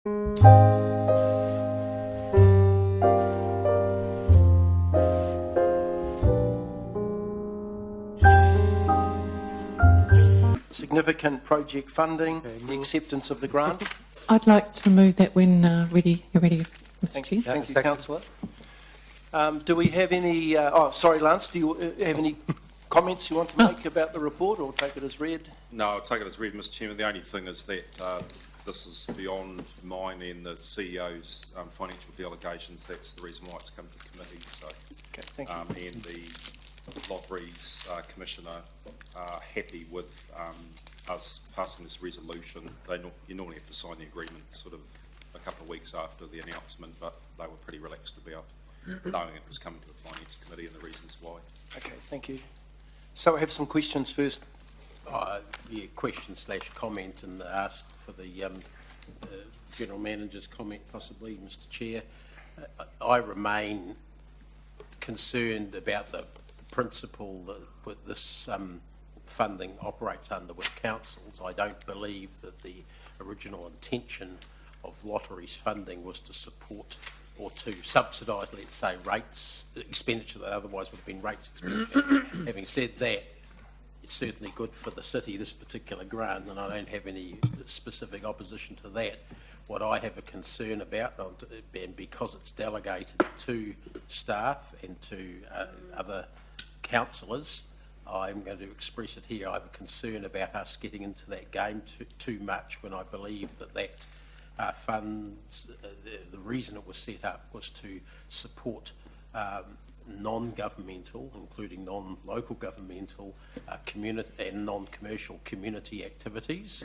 Significant project funding, the acceptance of the grant. I'd like to move that when you're ready, Mr. Thank Chair. you, Councillor. Do we have any, sorry, Lance, do you have any comments you want to make about the report, or take it as read? No, I'll take it as read, Mr. Chairman. The only thing is that this is beyond mine and the CEO's financial delegations. That's the reason why it's come to committee. So, Okay, thank you. And the Lotteries Commissioner are happy with us passing this resolution. You normally have to sign the agreement sort of a couple of weeks after the announcement, but they were pretty relaxed about knowing it was coming to the Finance Committee and the reasons why. Okay, thank you. So I have some questions first. Yeah, question / comment, and ask for the General Manager's comment possibly, Mr. Chair. I remain concerned about the principle that this funding operates under with councils. I don't believe that the original intention of lotteries funding was to support or to subsidise, let's say, rates expenditure that otherwise would have been rates expenditure. Having said that, it's certainly good for the city, this particular grant, and I don't have any specific opposition to that. What I have a concern about, and because it's delegated to staff and to other councillors, I'm going to express it here. I have a concern about us getting into that game too much, when I believe that funds, the reason it was set up was to support non-governmental, including non-local governmental, community and non-commercial community activities,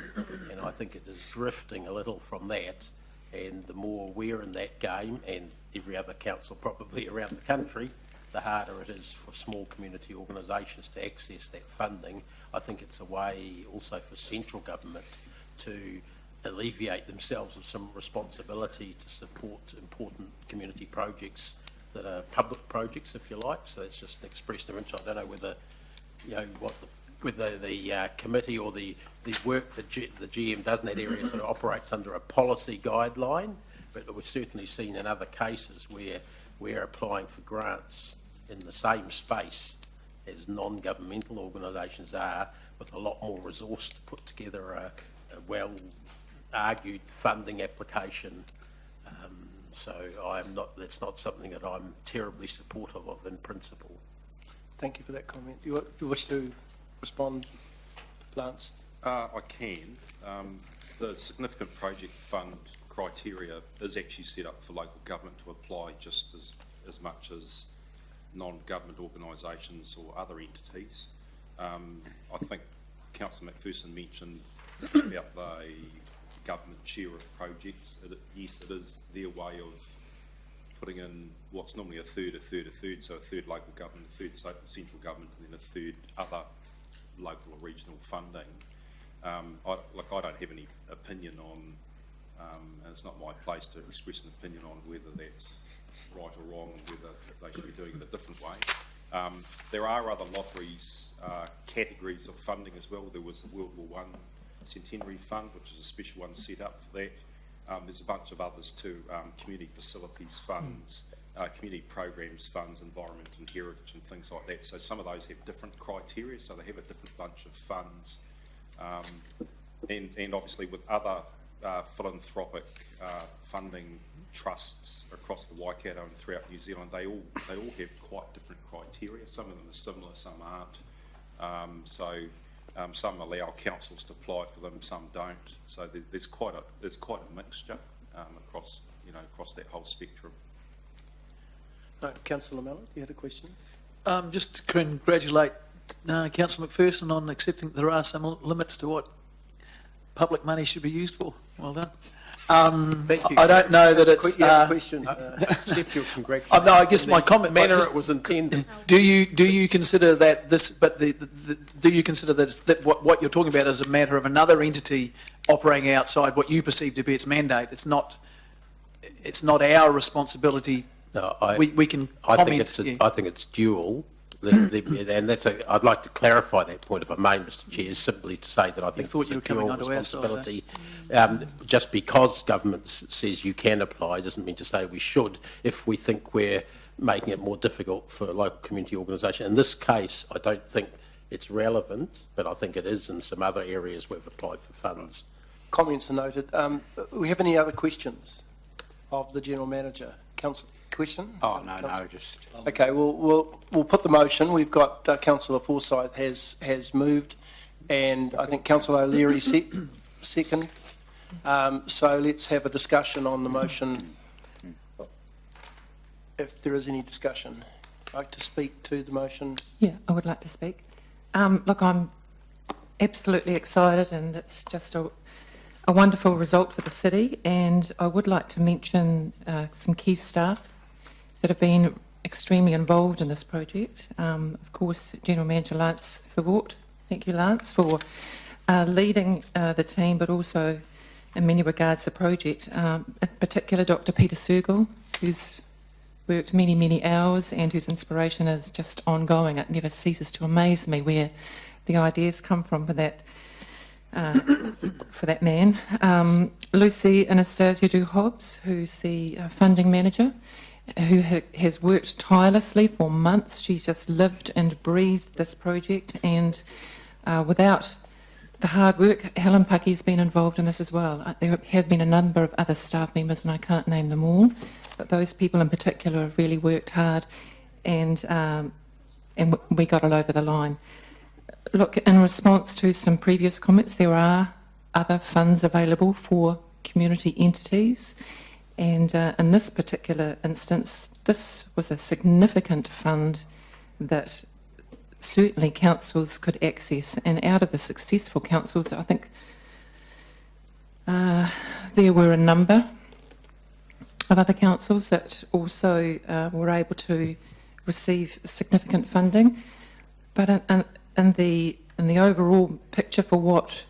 and I think it is drifting a little from that. And the more we're in that game, and every other council probably around the country, the harder it is for small community organisations to access that funding. I think it's a way also for central government to alleviate themselves of some responsibility to support important community projects that are public projects, if you like. So that's just an expression of interest. I don't know whether, you know, whether the committee or the work that the GM does in that area sort of operates under a policy guideline, but we've certainly seen in other cases where we're applying for grants in the same space as non-governmental organisations are, with a lot more resource to put together a well-argued funding application. So that's not something that I'm terribly supportive of in principle. Thank you for that comment. You wish to respond, Lance? I can. The significant project fund criteria is actually set up for local government to apply just as much as non-government organisations or other entities. I think Councillor McPherson mentioned about the government share of projects. Yes, it is their way of putting in what's normally a third, so a third local government, a third central government, and then a third other local or regional funding. I don't have any opinion on, and it's not my place to express an opinion on whether that's right or wrong, and whether they should be doing it a different way. There are other lotteries categories of funding as well. There was the World War I Centenary Fund, which is a special one set up for that. There's a bunch of others too, community facilities funds, community programs funds, environment and heritage and things like that. So some of those have different criteria, so they have a different bunch of funds. And obviously with other philanthropic funding trusts across the Waikato and throughout New Zealand, they all have quite different criteria. Some of them are similar, some aren't. Some allow councils to apply for them, some don't. So there's quite a mixture across that whole spectrum. Councillor Mellon, you had a question? Just to congratulate Councillor McPherson on accepting that there are some limits to what public money should be used for. Well done. Thank you. I don't know that it's... question. Accept your congratulations. no, I guess my comment... manner it was intended. Do you consider that this... But do you consider that what you're talking about is a matter of another entity operating outside what you perceive to be its mandate? It's not our responsibility. No, we can comment... I think it's dual. And I'd like to clarify that point, if I may, Mr Chair, simply to say that I think thought it's you a were coming dual onto our side, responsibility. Just because government says you can apply doesn't mean to say we should if we think we're making it more difficult for a local community organisation. In this case, I don't think it's relevant, but I think it is in some other areas we've applied for funds. Comments are noted. We have any other questions of the General Manager? Councillor, question? Oh, no, just... Okay, we'll put the motion. We've got Councillor Forsyth has moved, and I think Councillor O'Leary second. So let's have a discussion on the motion. If there is any discussion, like to speak to the motion. Yeah, I would like to speak. Look, I'm absolutely excited, and it's just a wonderful result for the city, and I would like to mention some key staff that have been extremely involved in this project. Of course, General Manager Lance Verwoerd, thank you Lance, for leading the team, but also in many regards the project. In particular, Dr. Peter Sergel, who's worked many, many hours and whose inspiration is just ongoing. It never ceases to amaze me where the ideas come from for that man. Lucy Anastasia Du-Hobbs, who's the funding manager, who has worked tirelessly for months. She's just lived and breathed this project, and without the hard work, Helen Pucky has been involved in this as well. There have been a number of other staff members, and I can't name them all, but those people in particular have really worked hard, and we got it over the line. Look, in response to some previous comments, there are other funds available for community entities, and in this particular instance, this was a significant fund that certainly councils could access, and out of the successful councils, I think there were a number of other councils that also were able to receive significant funding. But in the overall picture for what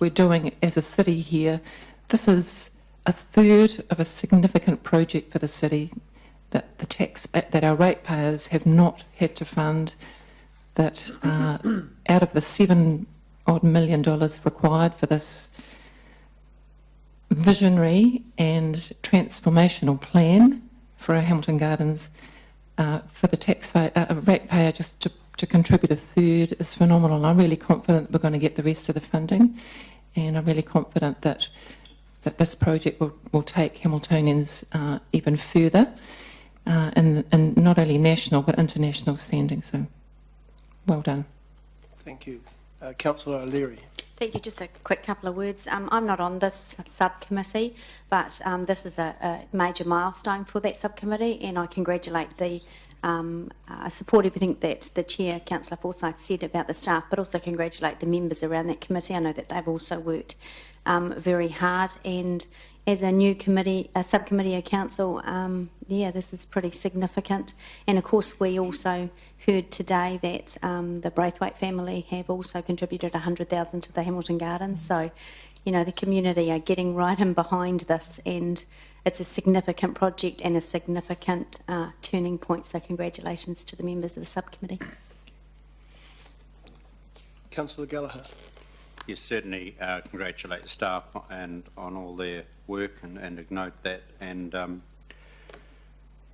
we're doing as a city here, this is a third of a significant project for the city that that our ratepayers have not had to fund. That out of the $7 odd million required for this visionary and transformational plan for our Hamilton Gardens, for the ratepayer just to contribute a third is phenomenal. And I'm really confident we're going to get the rest of the funding, and I'm really confident that this project will take Hamiltonians even further in not only national but international standing. So, well done. Thank you. Councillor O'Leary. Thank you. Just a quick couple of words. I'm not on this subcommittee, but this is a major milestone for that subcommittee, and I congratulate I support everything that the Chair, Councillor Forsyth, said about the staff, but also congratulate the members around that committee. I know that they've also worked very hard, and as a new committee, a subcommittee of council, yeah, this is pretty significant. And of course, we also heard today that the Braithwaite family have also contributed $100,000 to the Hamilton Gardens. So, you know, the community are getting right in behind this, and it's a significant project and a significant turning point. So, congratulations to the members of the subcommittee. Councillor Gallagher. Yes, certainly congratulate the staff and on all their work and note that, and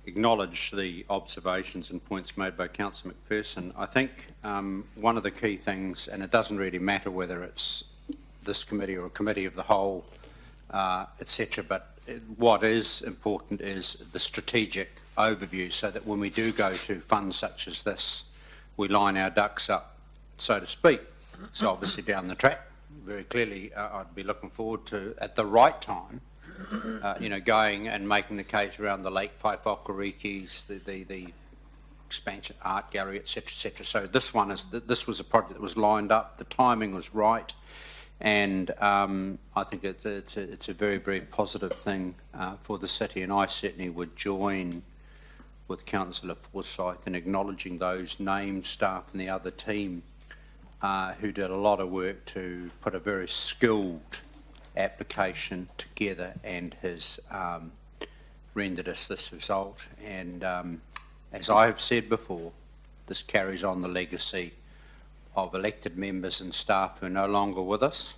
acknowledge the observations and points made by Councillor McPherson. I think one of the key things, and it doesn't really matter whether it's this committee or a committee of the whole, etc., but what is important is the strategic overview, so that when we do go to funds such as this, we line our ducks up, so to speak. So obviously down the track, very clearly, I'd be looking forward to, at the right time, you know, going and making the case around the Lake Whaiwhakarikis, the expansion art gallery, etc., etc. So this was a project that was lined up. The timing was right, and I think it's a very, very positive thing for the city. And I certainly would join with Councillor Forsyth in acknowledging those named staff and the other team who did a lot of work to put a very skilled application together and has rendered us this result. And As I have said before, this carries on the legacy of elected members and staff who are no longer with us,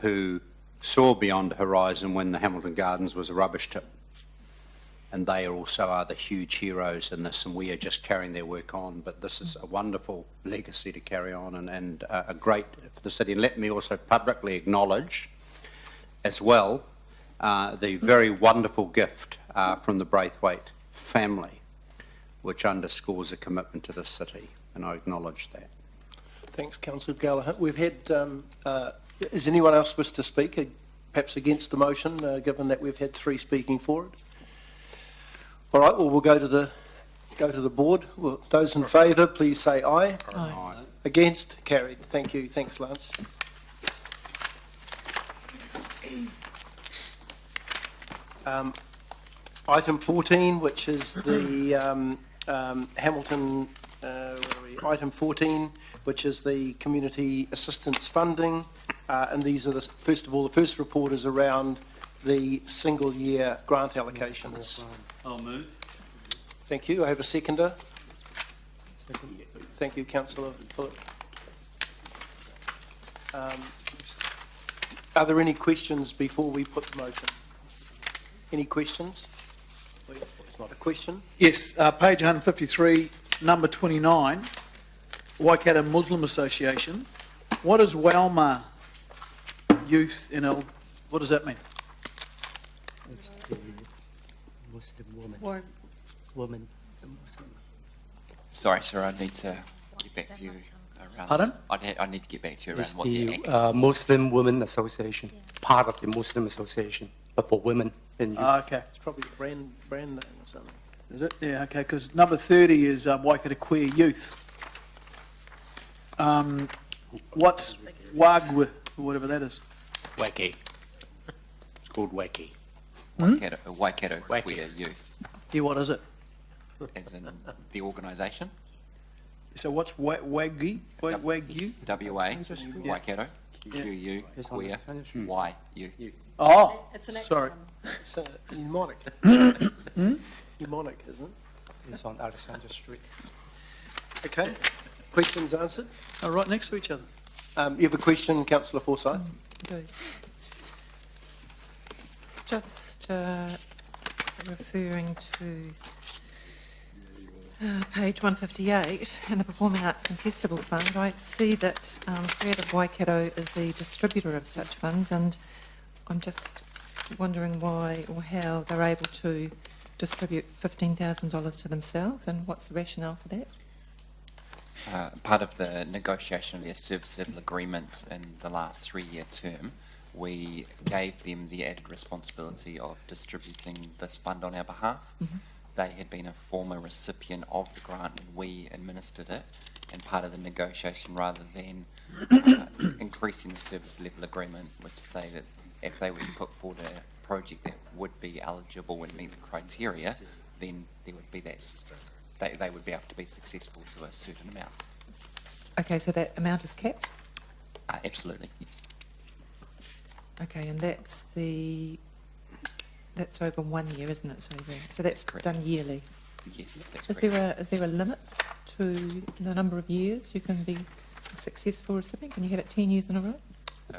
who saw beyond the horizon when the Hamilton Gardens was a rubbish tip. And they also are the huge heroes in this, and we are just carrying their work on. But this is a wonderful legacy to carry on, and a great for the city. And let me also publicly acknowledge as well the very wonderful gift from the Braithwaite family, which underscores a commitment to this city, and I acknowledge that. Thanks, Councillor Gallagher. We've had, is anyone else wish to speak, perhaps against the motion, given that we've had 3 speaking for it? All right, well, we'll go to the board. Well, those in favour, please say aye. Aye. Against? Carried. Thank you. Thanks, Lance. Item 14, which is the Hamilton, where are we? Item 14, which is the community assistance funding, and these are the first the report is around the single year grant allocations. I'll move. Thank you. I have a seconder. Thank you, Councillor Phillip. Are there any questions before we put the motion? Any questions? A question? Yes, page 153, number 29, Waikato Muslim Association. What is Walma Youth NL? What does that mean? It's the Muslim woman. Woman. The Muslim. Sorry, sir, I need to get back to you around... Pardon? I need to get back to you It's around what the... the Muslim Women Association, part of the Muslim Association, but for women in youth. Okay. It's probably a brand name or something. Is it? Yeah, okay, because number 30 is Waikato Queer Youth. What's WAGW, or whatever that is? Wacky. It's called Wacky. Waikato Wacky. Queer Youth, Yeah, what is it? as in the organisation, So what's WAGY? WAGU? WA, Waikato, QU, Queer, Y, Youth. Oh, sorry. It's a mnemonic. Mnemonic, isn't it? It's on Alexandra Street. Okay. Questions answered? Oh, right next to each other. You have a question, Councillor Forsyth? Good. It's just referring to page 158 and the Performing Arts Contestable Fund. I see that Creative Waikato is the distributor of such funds, and I'm just wondering why or how they're able to distribute $15,000 to themselves, and what's the rationale for that? Part of the negotiation of their service level agreement in the last 3-year term, we gave them the added responsibility of distributing this fund on our behalf. Mm-hmm. They had been a former recipient of the grant and we administered it, and part of the negotiation, rather than increasing the service level agreement, which say that if they were to put forward a project that would be eligible and meet the criteria, then there would be that, they would be able to be successful to a certain amount. Okay, so that amount is capped? Absolutely, yes. Okay, and that's over 1 year, isn't it? So that's Correct. done yearly. Yes, that's Is correct. there a limit to the number of years you can be a successful recipient? Can you have it 10 years in a row?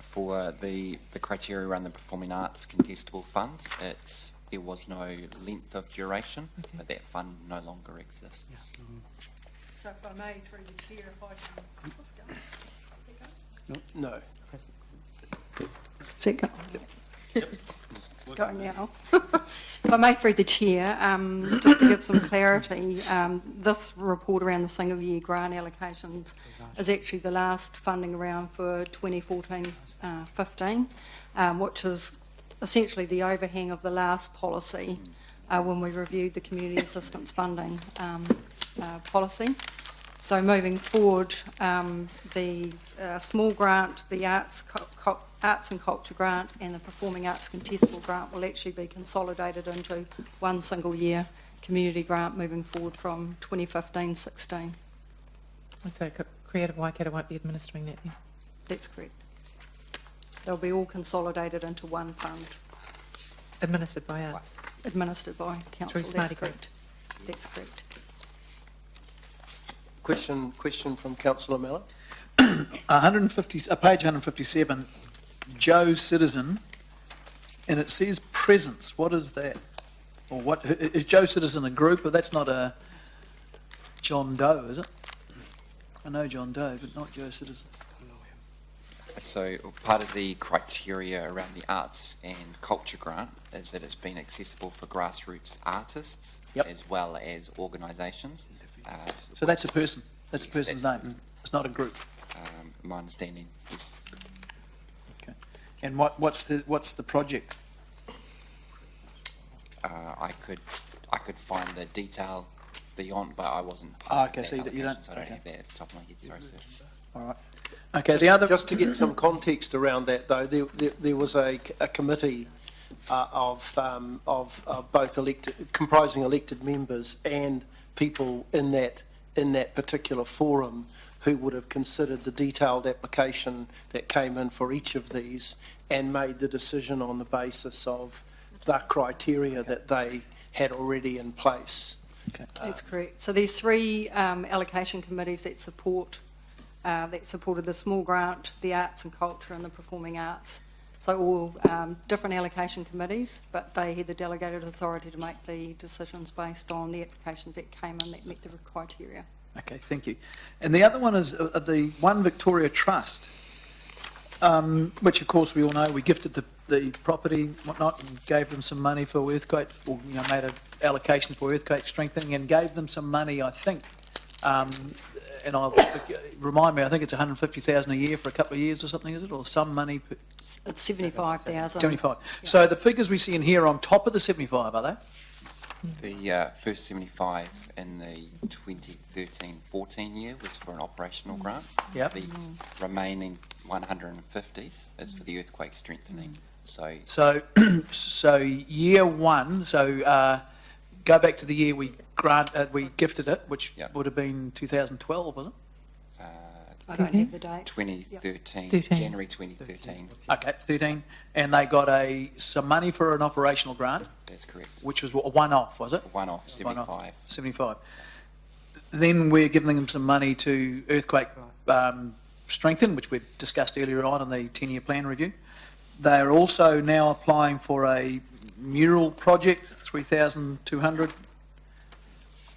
For the criteria around the Performing Arts Contestable Fund, there was no length of duration, Okay. but that fund no longer exists. So if I may, through the chair, if I can... No. Is it go? It's going now. If I may, through the chair, just to give some clarity, this report around the single year grant allocations is actually the last funding round for 2014-15, which is essentially the overhang of the last policy when we reviewed the community assistance funding policy. So moving forward, the small grant, the arts and culture grant and the performing arts contestable grant will actually be consolidated into one single year community grant moving forward from 2015-16. So Creative Waikato won't be administering that then? That's correct. They'll be all consolidated into one fund, Administered by us? administered by council, Through that's Smarty correct. That's correct. Question from councillor Miller. 150, page 157, Joe Citizen, and it says presence. What is that? Or what, is Joe Citizen a group? But that's not a John Doe, is it? I know John Doe, but not Joe Citizen. So part of the criteria around the arts and culture grant is that it's been accessible for grassroots artists Yep. as well as organisations. So that's a person. That's a Yes, person's that's name. It's not a group. My understanding is Okay. And what's the project? I could find the detail beyond, but I wasn't part Okay, of so that you don't- application, so I don't okay. have that at the top of my head, sorry, sir. All right. Okay, the other, Just to get some context around that, though, there was a committee of both elected, comprising elected members and people in that particular forum who would have considered the detailed application that came in for each of these and made the decision on the basis of the criteria that they had already in place. That's correct. So there's three allocation committees that supported the small grant, the arts and culture, and the performing arts. So all different allocation committees, but they had the delegated authority to make the decisions based on the applications that came in that met the criteria. okay, thank you. And the other one is the One Victoria Trust, which of course we all know, we gifted the property, and whatnot, and gave them some money for earthquake, or, you know, made an allocation for earthquake strengthening and gave them some money, I think, and I'll, remind me, I think it's 150,000 a year for a couple of years or something, is it, or some money? It's 75,000. 75. So the figures we see in here are on top of the 75, are they? The first 75 in the 2013-14 year was for an operational grant. Yep. The remaining 150 is for the earthquake strengthening. So So year one, so go back to the year we gifted it, which Yep. would have been 2012, was it? I don't have the dates. 2013, 13. January 2013, Okay, 13, and they got some money for an operational grant, that's correct. which was a one-off, was it? One-off, 75. 75. Then we're giving them some money to earthquake strengthen, which we discussed earlier on in the 10-year plan review. They're also now applying for a mural project, 3,200.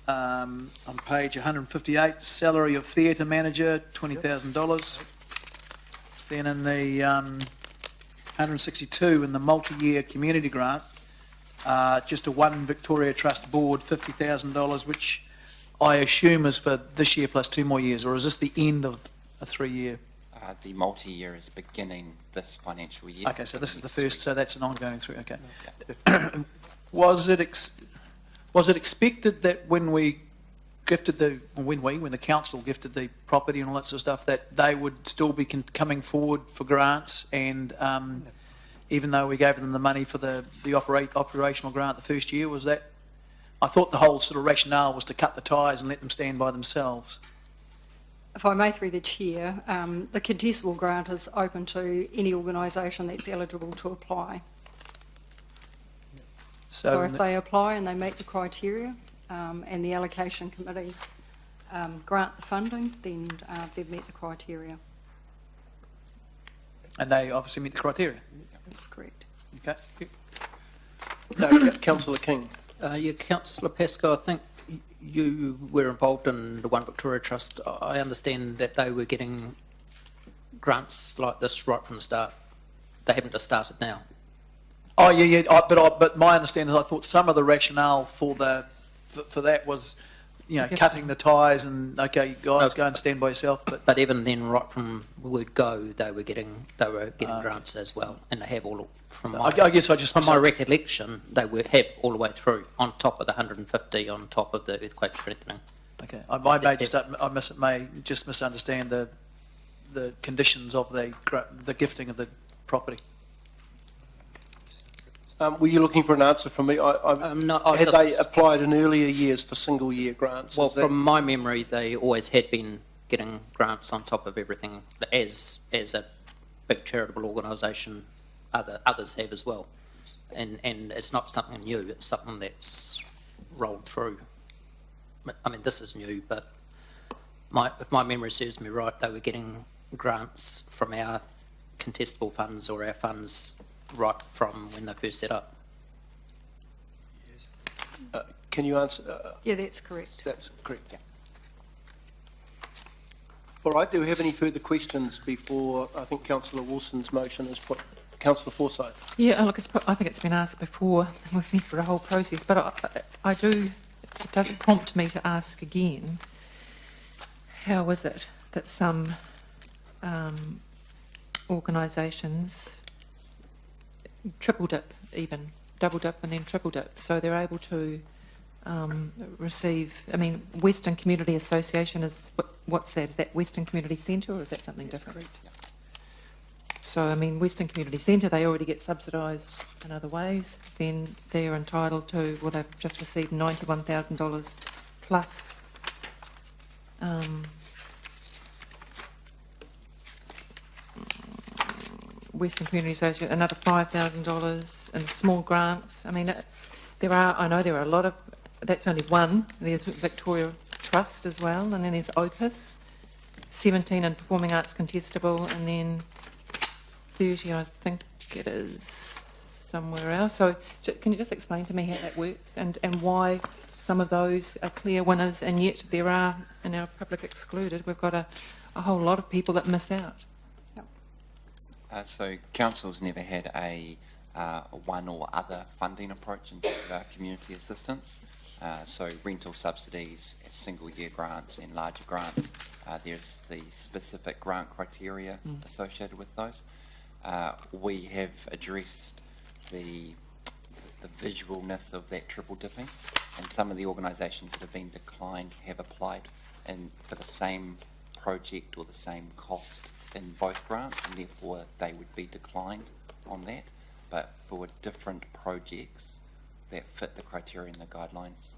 On page 158, salary of theatre manager, $20,000. Then in the 162, in the multi-year community grant, just a One Victoria Trust board, $50,000, which I assume is for this year plus 2 more years, or is this the end of a 3-year? The multi-year is beginning this financial year. Okay, so this is the first, so that's an ongoing 3, okay. Yeah. Was it expected that when we gifted when the council gifted the property and all that sort of stuff, that they would still be coming forward for grants, and even though we gave them the money for the operational grant the first year, was that? I thought the whole sort of rationale was to cut the ties and let them stand by themselves. If I may, through the chair, the contestable grant is open to any organisation that's eligible to apply. So if they apply and they meet the criteria, and the allocation committee grant the funding, then they've met the criteria. And they obviously meet the criteria. That's correct. Okay. No, councillor King. Yeah, Councillor Pascoe, I think you were involved in the One Victoria Trust. I understand that they were getting grants like this right from the start. They haven't just started now. Oh, yeah, but my understanding is I thought some of the rationale for that was, you know, cutting the ties and, okay, guys, go and stand by yourself, but... But even then, right from word go, they were getting grants as well, and they have all from my, I guess I just... from my recollection, they have all the way through, on top of the 150, on top of the earthquake strengthening. Okay, I may just misunderstand the conditions of the gifting of the property. Were you looking for an answer from me? No, Had they applied in earlier years for single-year grants? Well, Is that- from my memory, they always had been getting grants on top of everything, as a big charitable organisation, others have as well. And it's not something new, it's something that's rolled through. I mean, this is new, but if my memory serves me right, they were getting grants from our contestable funds or our funds right from when they first set up. Can you answer? Yeah, that's correct. That's correct. All right, do we have any further questions before, I think Councillor Wilson's motion is put? Councillor Forsyth. Yeah, look, I think it's been asked before. We've been through a whole process, but it does prompt me to ask again, how is it that some organisations triple dip even, double dip and then triple dip, so they're able to receive, I mean, Western Community Association is, what's that? Is that Western Community Centre or is that something different? So, I mean, Western Community Centre, they already get subsidised in other ways, then they're entitled to, well, they've just received $91,000 plus Western Community Association, another $5,000 in small grants. I mean, I know there are a lot of, that's only one. There's Victoria Trust as well, and then there's Opus, 17 in Performing Arts Contestable, and then 30, I think it is, somewhere else. So can you just explain to me how that works and why some of those are clear winners and yet there are, in our public excluded, we've got a whole lot of people that miss out? So council's never had a one or other funding approach in terms of our community assistance. So rental subsidies, single year grants and larger grants, there's the specific grant criteria associated with those. We have addressed the visualness of that triple dipping, and some of the organisations that have been declined have applied for the same project or the same cost in both grants, and therefore they would be declined on that. But for different projects that fit the criteria and the guidelines,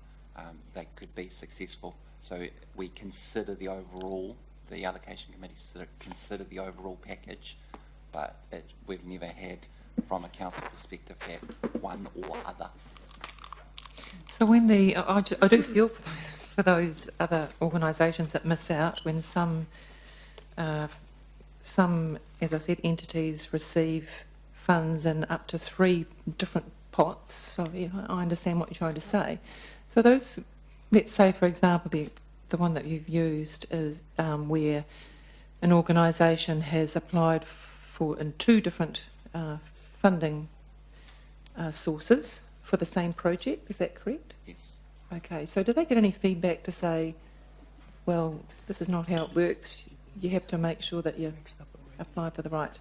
they could be successful. So we consider the overall, the allocation committee consider the overall package, but we've never had, from a council perspective, that one or other. So when I do feel for those other organisations that miss out when some, as I said, entities receive funds in up to 3 different pots. So yeah, I understand what you're trying to say. So those, let's say, for example, the one that you've used is where an organisation has applied for in 2 different funding sources for the same project. Is that correct? Yes. Okay. So do they get any feedback to say, well, this is not how it works? You have to make sure that you apply for the right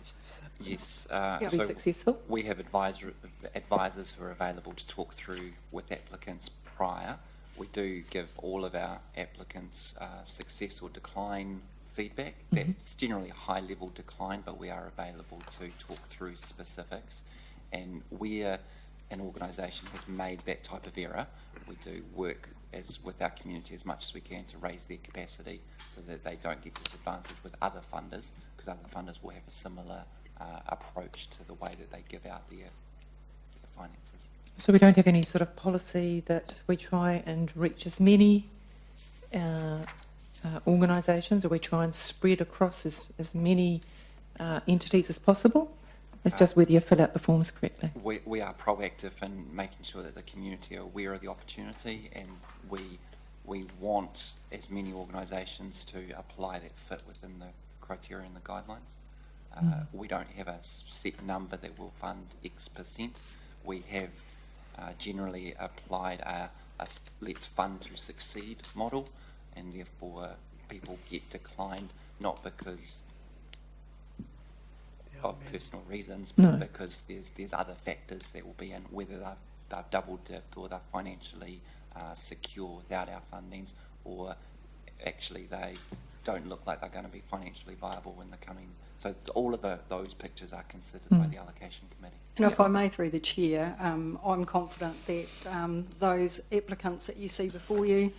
Yes. to be So successful? we have advisors who are available to talk through with applicants prior. We do give all of our applicants success or decline feedback. That's generally a high level decline, but we are available to talk through specifics. And where an organisation has made that type of error, we do work with our community as much as we can to raise their capacity so that they don't get disadvantaged with other funders, because other funders will have a similar approach to the way that they give out their finances. So we don't have any sort of policy that we try and reach as many organisations, or we try and spread across as many entities as possible? It's just whether you fill out the forms correctly. We are proactive in making sure that the community are aware of the opportunity, and we want as many organisations to apply that fit within the criteria and the guidelines. We don't have a set number that will fund X%. We have generally applied a let's fund to succeed model, and therefore people get declined not because of personal reasons, but because there's other factors that will be in, whether they've double dipped or they're financially secure without our fundings, or actually they don't look like they're going to be financially viable when they're coming. So all of those pictures are considered by the allocation committee. And if I may, through the chair, I'm confident that those applicants that you see before you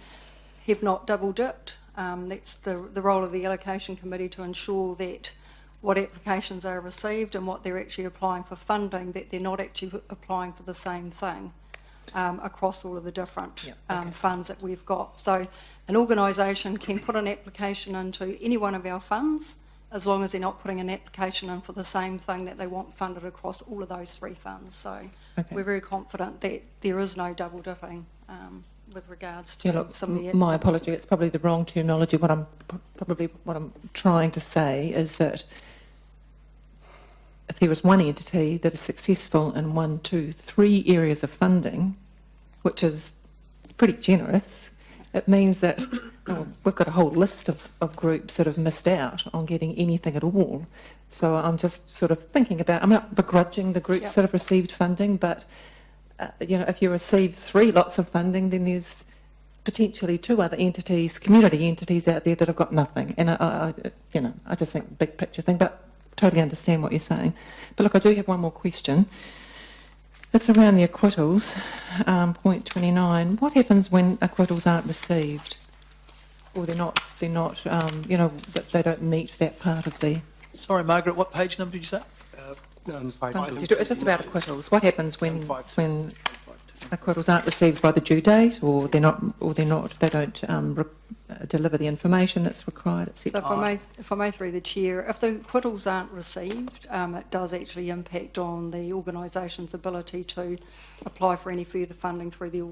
have not double dipped. That's the role of the allocation committee, to ensure that what applications are received and what they're actually applying for funding, that they're not actually applying for the same thing. across all of the different Yep, okay. funds that we've got. So an organisation can put an application into any one of our funds as long as they're not putting an application in for the same thing that they want funded across all of those 3 funds. So Okay. we're very confident that there is no double dipping with regards to Yeah, look, some of the... my apology, it's probably the wrong terminology. What I'm trying to say is that if there is one entity that is successful in 1, 2, 3 areas of funding, which is pretty generous, it means that we've got a whole list of groups that have missed out on getting anything at all. So I'm just sort of thinking about, I'm not begrudging the groups Yep. that have received funding, but if you receive 3 lots of funding, then there's potentially 2 other entities, community entities out there that have got nothing. And I just think big picture thing, but totally understand what you're saying. But look, I do have one more question. It's around the acquittals, point 29. What happens when acquittals aren't received, or they're not, that they don't meet that part of the? Sorry, Margaret, what page number did you say? It's just about acquittals. What happens when acquittals aren't received by the due date, or they don't deliver the information that's required, So etc.? if I may through the chair, if the acquittals aren't received, it does actually impact on the organisation's ability to apply for any further funding through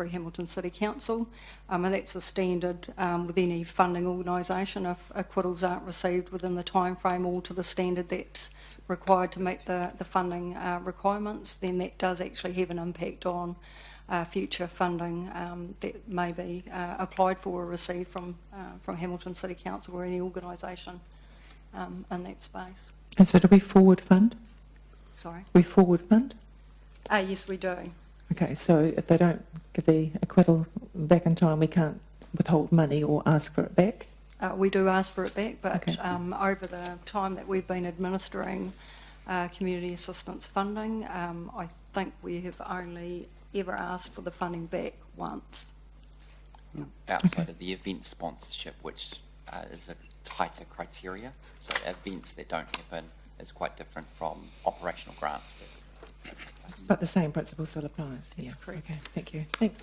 Hamilton City Council, and that's the standard with any funding organisation. If acquittals aren't received within the time frame or to the standard that's required to meet the funding requirements, then that does actually have an impact on future funding that may be applied for or received from Hamilton City Council or any organisation in that space. And so do we forward fund? Sorry? We forward fund? Yes, we do. Okay, so if they don't give the acquittal back in time, we can't withhold money or ask for it back? We do ask for it back, but Okay. over the time that we've been administering community assistance funding, I think we have only ever asked for the funding back once. Outside of the event sponsorship, which is a tighter criteria. So events that don't happen is quite different from operational grants. But the same principle still applies? That's Yeah. correct. Okay, thank you. Thanks.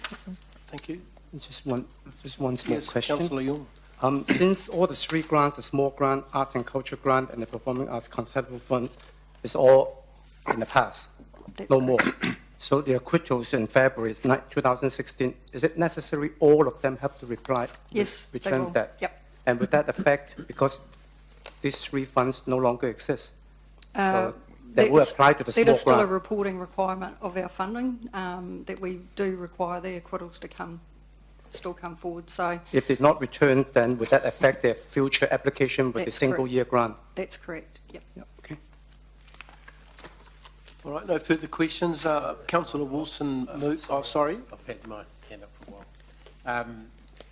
Thank you. Just one small Yes, question. Councillor Young. Since all the 3 grants, the small grant, arts and culture grant, and the performing arts conceptual fund, is all in the past, That's no more. So the acquittals in February 2016, is it necessary all of them have to reply? Yes, they return will. that? Yep. And would that affect, because these 3 funds no longer exist? So they will apply to the That is small still a grant? reporting requirement of our funding, that we do require the acquittals to still come forward. So If they're not returned, then would that affect their future application with the That's single-year grant? that's correct, yep. Okay. All right, no further questions. Councillor Wilson moved, sorry. I've had my hand up for a while.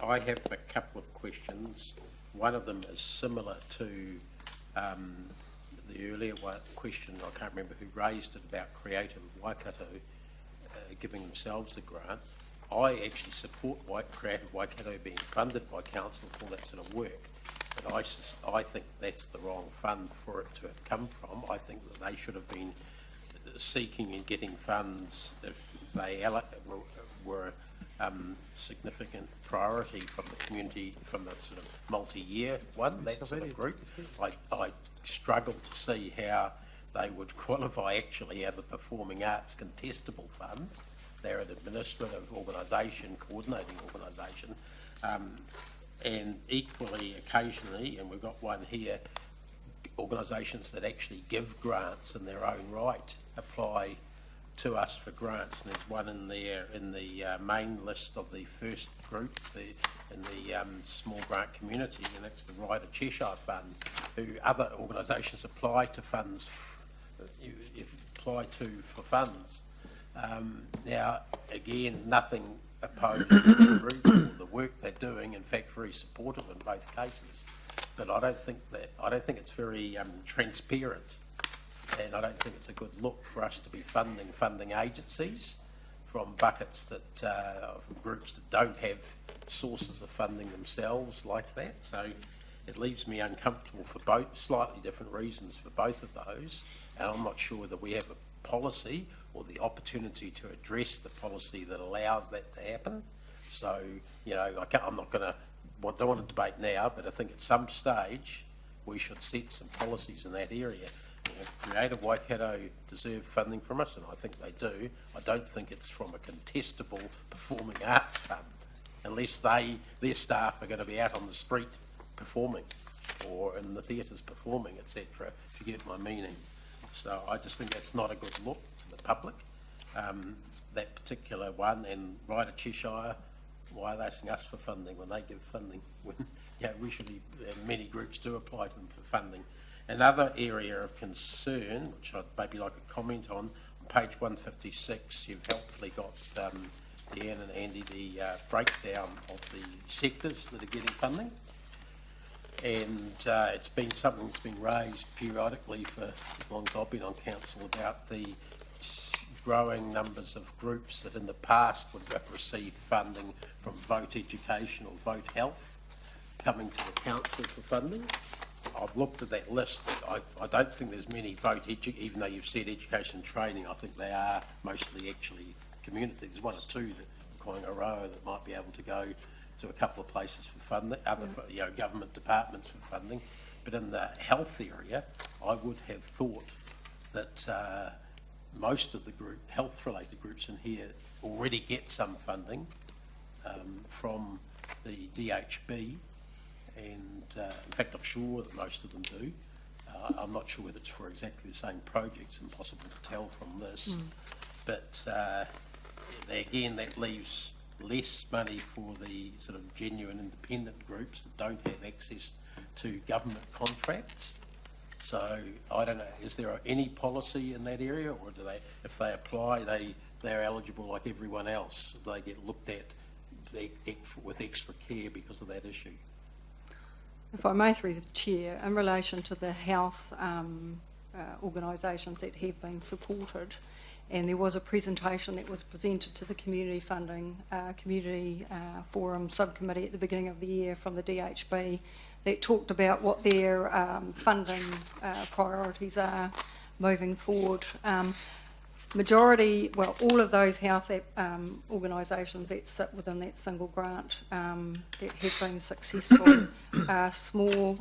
I have a couple of questions. One of them is similar to the earlier question. I can't remember who raised it about Creative Waikato giving themselves the grant. I actually support Creative Waikato being funded by council for that sort of work, but I think that's the wrong fund for it to have come from. I think that they should have been seeking and getting funds if they were significant priority from the community, from the sort of multi-year one, that sort of group. I struggle to see how they would qualify actually as a performing arts contestable fund. They're an administrative organisation, coordinating organisation, and equally occasionally, and we've got one here, organisations that actually give grants in their own right apply to us for grants. And there's one in there in the main list of the first group, in the small grant community, and that's the Ryder Cheshire Fund, who other organisations apply to funds, for funds. Now, again, nothing opposed to the group or the work they're doing. In fact, very supportive in both cases. But I don't think it's very transparent, and I don't think it's a good look for us to be funding agencies from buckets that of groups that don't have sources of funding themselves like that. So it leaves me uncomfortable for both, slightly different reasons for both of those, and I'm not sure that we have a policy or the opportunity to address the policy that allows that to happen. So, you know, I'm not going to, don't want to debate now, but I think at some stage we should set some policies in that area. If Creative Waikato deserve funding from us, and I think they do, I don't think it's from a contestable performing arts fund, unless their staff are going to be out on the street performing, or in the theatres performing, etc., if you get my meaning. So I just think that's not a good look to the public. That particular one, and right at Cheshire, why are they asking us for funding when they give funding? When, you know, usually many groups do apply to them for funding. Another area of concern, which I'd maybe like a comment on page 156, you've helpfully got, Deanne and Andy, the breakdown of the sectors that are getting funding. And it's been something that's been raised periodically for as long as I've been on council about the growing numbers of groups that in the past would have received funding from Vote Education or Vote Health coming to the council for funding. I've looked at that list. I don't think there's many Vote Edu, even though you've said education and training, I think they are mostly actually community. There's one or two that Koingaroa that might be able to go to a couple of places for funding, other you know, government departments for funding. But in the health area, I would have thought that most of the health-related groups in here already get some funding from the DHB, and in fact I'm sure that most of them do. I'm not sure whether it's for exactly the same projects, impossible to tell from this, but again that leaves less money for the sort of genuine independent groups that don't have access to government contracts. So I don't know, is there any policy in that area, or do they, if they apply, they're eligible like everyone else? They get looked at with extra care because of that issue? If I may, through the chair, in relation to the health organisations that have been supported, and there was a presentation that was presented to the community funding community forum subcommittee at the beginning of the year from the DHB that talked about what their funding priorities are moving forward. Majority, well, all of those health organisations that sit within that single grant that have been successful are small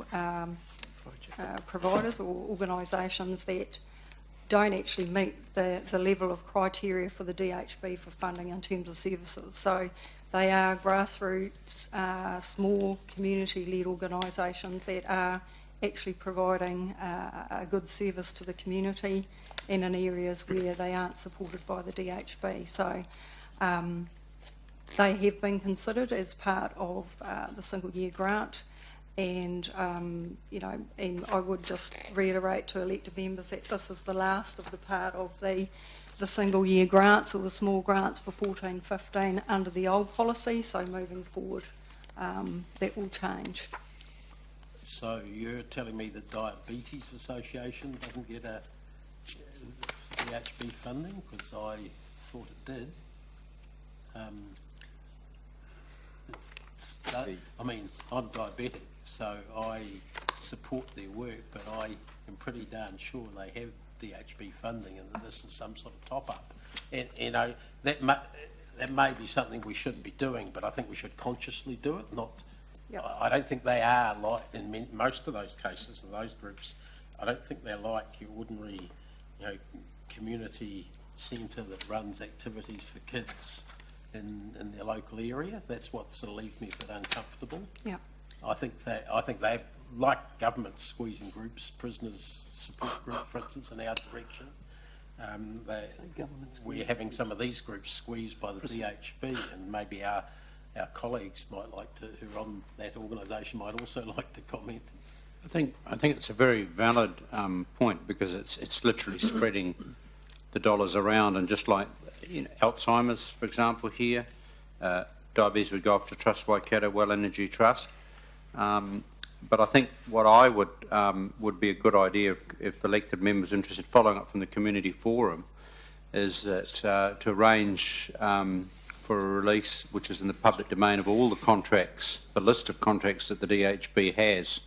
providers or organisations that don't actually meet the level of criteria for the DHB for funding in terms of services. So they are grassroots, small community-led organisations that are actually providing a good service to the community and in areas where they aren't supported by the DHB. So they have been considered as part of the single year grant, and you know, and I would just reiterate to elected members that this is the last of the part of the single year grants or the small grants for 14-15 under the old policy. So moving forward, that will change. So you're telling me that Diabetes Association doesn't get a DHB funding? Because I thought it did. I mean, I'm diabetic, so I support their work, but I am pretty darn sure they have DHB funding and that this is some sort of top-up. And, you know, that may be something we shouldn't be doing, but I think we should consciously do it, not... Yep. I don't think they are like, in most of those cases, in those groups, I don't think they're like your ordinary, you know, community centre that runs activities for kids in their local area. That's what sort of leaves me a bit uncomfortable. Yeah. I think they like government squeezing groups, prisoners support group, for instance, in our direction. We're having some of these groups squeezed by the DHB, and maybe our colleagues might like to, who are on that organisation, might also like to comment. I think it's a very valid point, because it's literally spreading the dollars around, and just like, you know, Alzheimer's, for example, here, diabetes would go off to Trust Waikato Well Energy Trust. But I think what I would be a good idea if elected members are interested, following up from the community forum, is that to arrange for a release, which is in the public domain, of all the contracts, the list of contracts that the DHB has,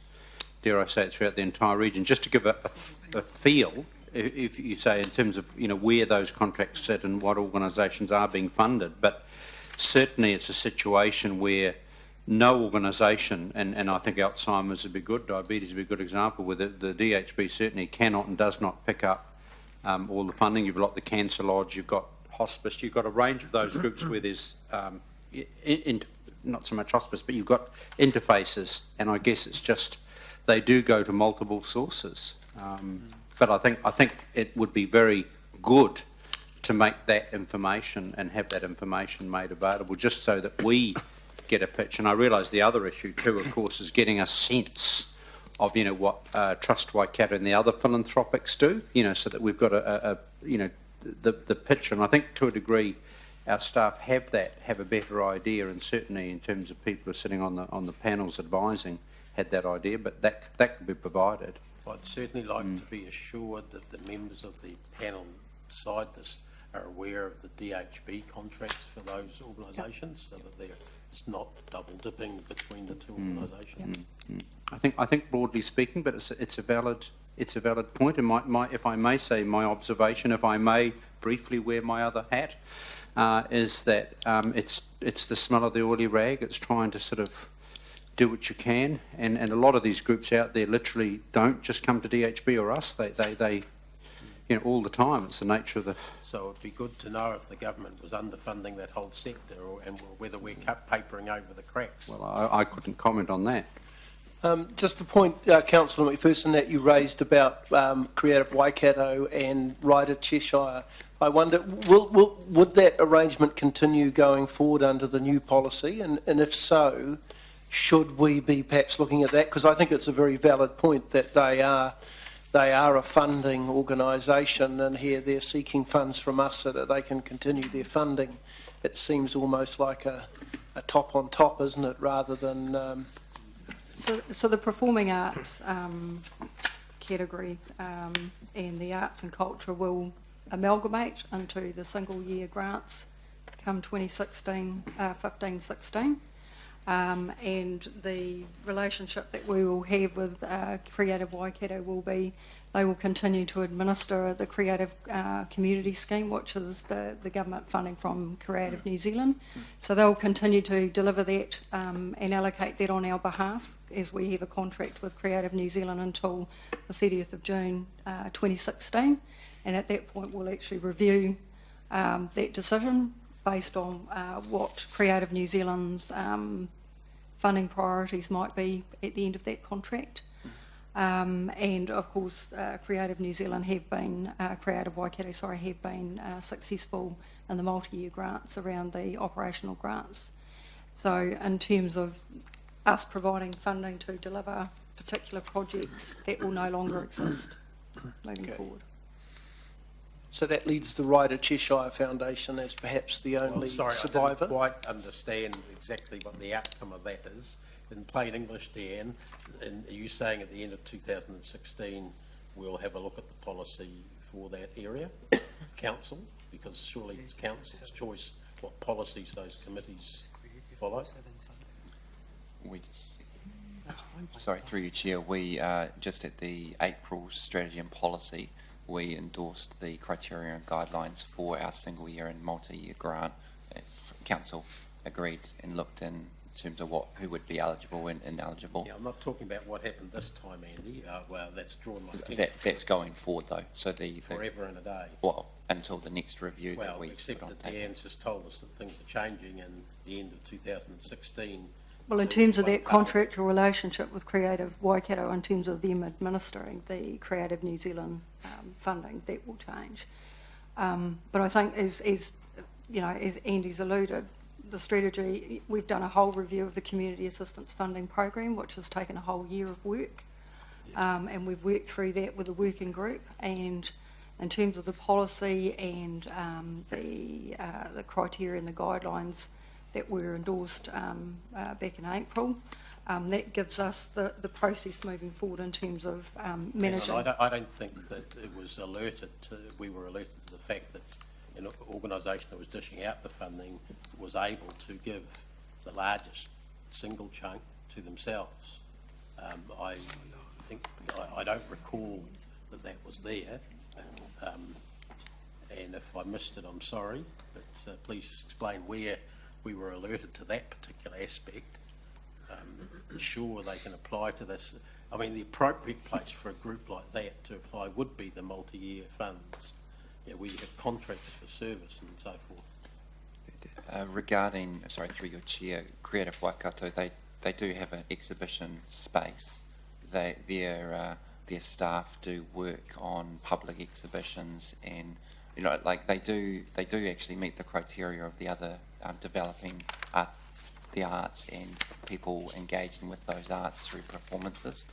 dare I say it, throughout the entire region, just to give a feel if you say in terms of, where those contracts sit and what organisations are being funded, but certainly it's a situation where no organisation, and I think Alzheimer's would be good, diabetes would be a good example, where the DHB certainly cannot and does not pick up all the funding. You've got the Cancer Lodge, you've got hospice, you've got a range of those groups where there's not so much hospice, but you've got interfaces, and I guess it's just they do go to multiple sources. But I think it would be very good to make that information and have that information made available, just so that we get a pitch. And I realise the other issue too, of course, is getting a sense of what Trust Waikato and the other philanthropics do. So that we've got the picture. And I think to a degree, our staff have a better idea, and certainly in terms of people who are sitting on the panels advising, had that idea. But that could be provided. I'd certainly like to be assured that the members of the panel decide this are aware of the DHB contracts for those organisations, so that it's not double dipping between the two organisations. I think broadly speaking, but it's a valid point. And if I may say, my observation, if I may briefly wear my other hat, is that it's the smell of the oily rag. It's trying to sort of do what you can, and a lot of these groups out there literally don't just come to DHB or us. They all the time. It's the nature of the. So it'd be good to know if the government was underfunding that whole sector, and whether we're papering over the cracks. Well, I couldn't comment on that. Just the point, Councillor McPherson, that you raised about Creative Waikato and Ryder Cheshire, I wonder, would that arrangement continue going forward under the new policy? And if so, should we be perhaps looking at that? Because I think it's a very valid point that they are a funding organisation, and here they're seeking funds from us so that they can continue their funding. It seems almost like a top on top, isn't it, rather than... So the performing arts category and the arts and culture will amalgamate into the single year grants come 2015-16. And the relationship that we will have with Creative Waikato will be they will continue to administer the Creative Community Scheme, which is the government funding from Creative New Zealand. So they'll continue to deliver that and allocate that on our behalf, as we have a contract with Creative New Zealand until the 30th of June 2016. And at that point we'll actually review that decision based on what Creative New Zealand's funding priorities might be at the end of that contract. And of course, Creative New Zealand have been, Creative Waikato, have been successful in the multi-year grants around the operational grants. So in terms of us providing funding to deliver particular projects, that will no longer exist moving forward. So that leads the Ryder Cheshire Foundation as perhaps the only survivor. I didn't quite understand exactly what the outcome of that is. In plain English, Dan, and are you saying at the end of 2016 we'll have a look at the policy for that area, council? Because surely it's council's choice what policies those committees follow. Sorry, through you, Chair, we just at the April strategy and policy, we endorsed the criteria and guidelines for our single year and multi-year grant. Council agreed and looked in terms of who would be eligible and ineligible. Yeah, I'm not talking about what happened this time, Andy. Well, that's drawn my attention. That's going forward though. So forever and a day. Well, until the next review. Well, that we except that Dan's just told us that things are changing, and the end of 2016. Well, in terms of that contractual relationship with Creative Waikato, in terms of them administering the Creative New Zealand funding, that will change. But I think, as Andy's alluded, the strategy, we've done a whole review of the Community Assistance Funding Program, which has taken a whole year of work, and we've worked through that with a working group. And in terms of the policy and the criteria and the guidelines that were endorsed back in April, that gives us the process moving forward in terms of managing. I don't think that it was we were alerted to the fact that an organisation that was dishing out the funding was able to give the largest single chunk to themselves. I don't recall that was there. And if I missed it, I'm sorry, but please explain where we were alerted to that particular aspect. Sure, they can apply to this. I mean, the appropriate place for a group like that to apply would be the multi-year funds, where you have contracts for service and so forth. Regarding, sorry, through your chair, Creative Waikato, they do have an exhibition space. Their staff do work on public exhibitions, and like they do actually meet the criteria of the other developing the arts and people engaging with those arts through performances.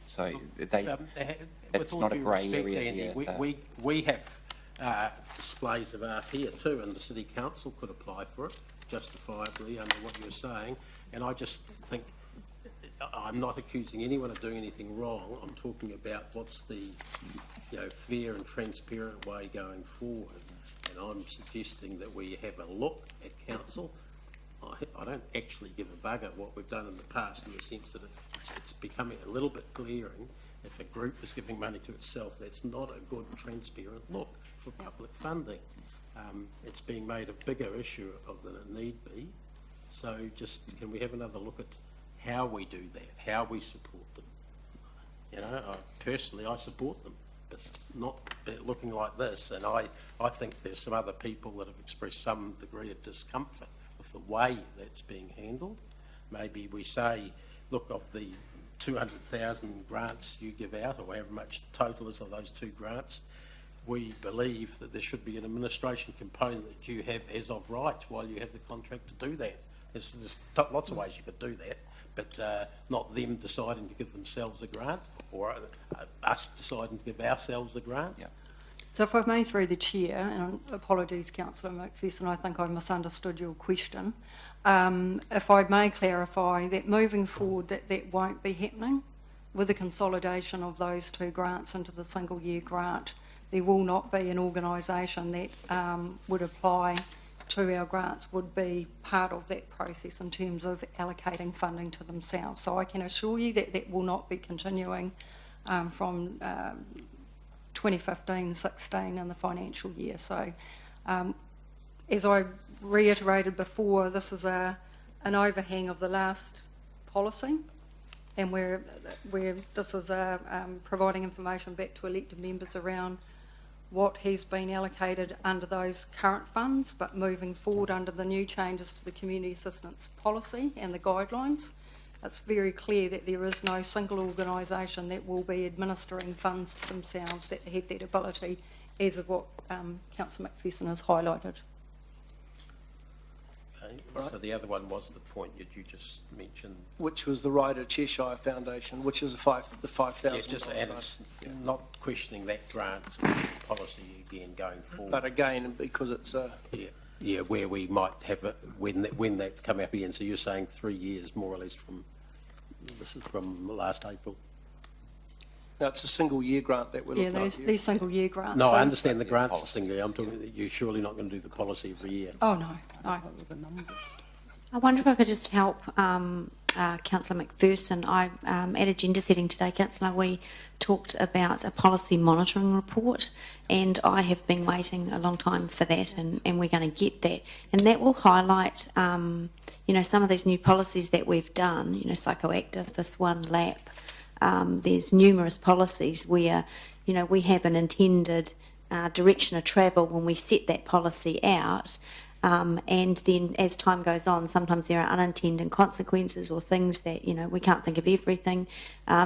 So it's not a grey area Andy, here. we have displays of art here too, and the City Council could apply for it justifiably under what you're saying. And I just think, I'm not accusing anyone of doing anything wrong. I'm talking about what's the fair and transparent way going forward. And I'm suggesting that we have a look at council. I don't actually give a bugger what we've done in the past, in the sense that it's becoming a little bit glaring. If a group is giving money to itself, that's not a good, transparent look for public funding. It's being made a bigger issue than it need be. So just, can we have another look at how we do that, how we support them? Personally, I support them, but not looking like this. And I think there's some other people that have expressed some degree of discomfort with the way that's being handled. Maybe we say, look, of the 200,000 grants you give out, or however much the total is of those 2 grants, we believe that there should be an administration component that you have as of right while you have the contract to do that. There's lots of ways you could do that, but not them deciding to give themselves a grant, or us deciding to give ourselves a grant. Yeah. So if I may, through the chair, and apologies, Councillor McPherson, I think I misunderstood your question. If I may clarify that moving forward, that won't be happening with the consolidation of those 2 grants into the single year grant. There will not be an organisation that would apply to our grants, would be part of that process in terms of allocating funding to themselves. So I can assure you that that will not be continuing from 2015-16 in the financial year. So as I reiterated before, this is an overhang of the last policy, and where this is providing information back to elected members around what has been allocated under those current funds, but moving forward under the new changes to the community assistance policy and the guidelines, it's very clear that there is no single organisation that will be administering funds to themselves that have that ability, as of what Councillor McPherson has highlighted. Okay. So the other one was the point that you just mentioned. Which was the Ryder Cheshire Foundation, which is the 5,000. Yes, and it's not questioning that grant policy again going forward. But again, because it's Yeah, where we might have it when that's come up again. So you're saying 3 years, more or less, this is from last April. no, it's a single year grant that we're looking at. These single year grants. No, So- I understand the grants are single. I'm talking that you're surely not going to do the policy every year. Oh, no. I wonder if I could just help Councillor McPherson. At agenda setting today, Councillor, we talked about a policy monitoring report, and I have been waiting a long time for that, and we're going to get that. And that will highlight, some of these new policies that we've done, psychoactive, this one, LAP. There's numerous policies where, we have an intended direction of travel when we set that policy out. And then as time goes on, sometimes there are unintended consequences or things that, we can't think of everything.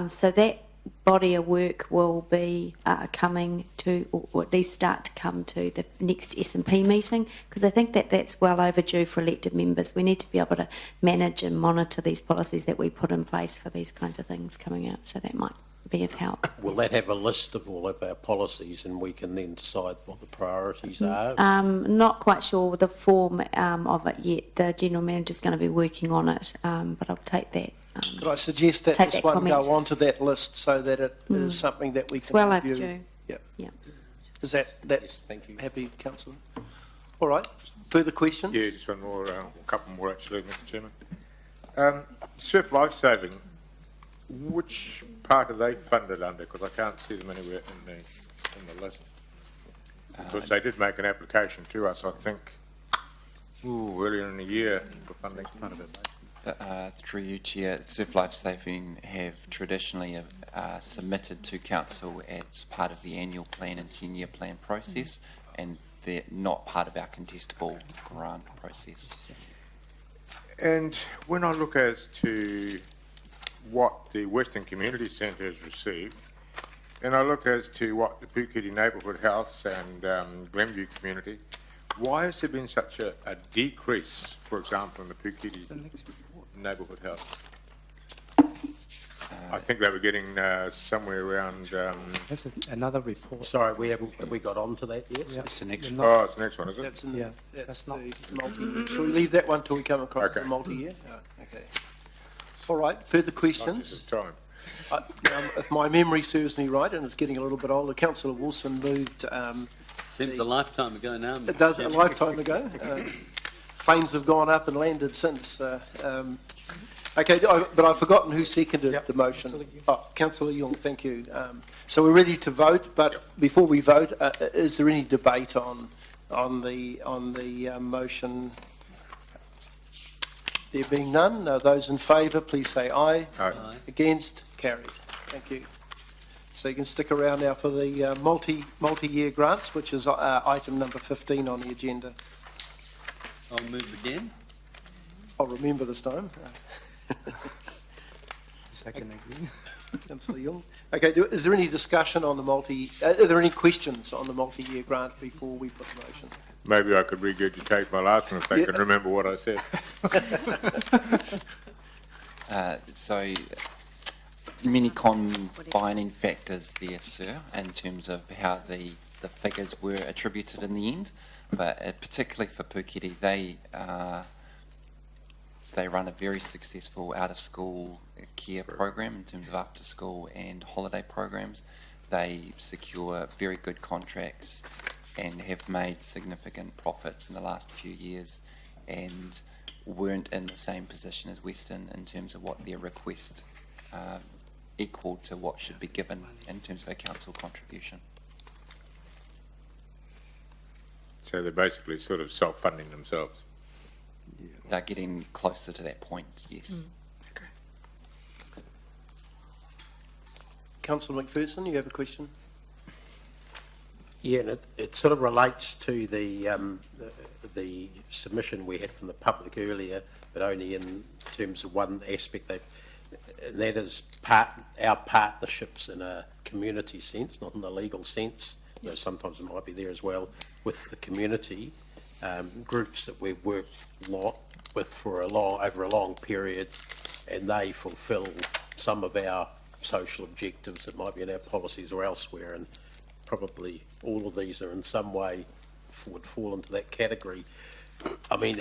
So that body of work will be coming to, or at least start to come to, the next S&P meeting, because I think that's well overdue for elected members. We need to be able to manage and monitor these policies that we put in place for these kinds of things coming out. So that might be of help. Will that have a list of all of our policies, and we can then decide what the priorities are? Not quite sure the form of it yet. The General Manager's going to be working on it, but I'll take that. Could I suggest that Take this that one comment. go onto that list so that it is something that we It's can well review? overdue. Yeah. Yeah. Is that Yes, thank you. happy, Councillor? All right. Further questions? Yeah, just one more, a couple more actually, Mr Chairman. Surf Lifesaving, which part are they funded under? Because I can't see them anywhere in the list. Because they did make an application to us, I think, earlier in the year for funding. Through you, Chair, Surf Life Saving have traditionally submitted to Council as part of the annual plan and 10-year plan process, and they're not part of our contestable grant process. And when I look as to what the Western Community Centre has received, and I look as to what the Puketi Neighbourhood House and Glenview community, why has there been such a decrease, for example, in the Puketi Neighbourhood House? I think they were getting somewhere around. That's another report. Sorry, have we got on to that yet? Yeah. It's the next Oh, it's the next one, is it? That's in, Yeah, that's that's not- the multi, shall we leave that one till we come across Okay. the multi-year? Oh, okay. All right, further Not questions? just the time. If my memory serves me right, and it's getting a little bit older, Councillor Wilson moved, Seems a lifetime ago now. it does, a lifetime ago. Planes have gone up and landed since. Okay, but I've forgotten who seconded the motion. Oh, Councillor Young, thank you. So we're ready to vote, but before we vote, is there any debate on the motion? There being none, those in favour, please say aye. Aye. Against, carried. Thank you. So you can stick around now for the multi-year grants, which is item number 15 on the agenda. I'll move again. I'll remember this time. Second again. Councillor Young. Okay, is there any discussion on the are there any questions on the multi-year grant before we put the motion? Maybe I could regurgitate my last one if they can remember what I said. So many combining factors there, sir, in terms of how the figures were attributed in the end, but particularly for Puketi, they run a very successful out-of-school care program in terms of after-school and holiday programs. They secure very good contracts and have made significant profits in the last few years, and weren't in the same position as Western in terms of what their request equal to what should be given in terms of a council contribution. So they're basically sort of self-funding themselves. They're getting closer to that point, yes. Councillor McPherson, you have a question? Yeah, and it sort of relates to the submission we had from the public earlier, but only in terms of one aspect. And that is our partnerships in a community sense, not in a legal sense. You know, sometimes it might be there as well with the community groups that we've worked with for over a long period, and they fulfil some of our social objectives that might be in our policies or elsewhere, and probably all of these are in some way would fall into that category. I mean,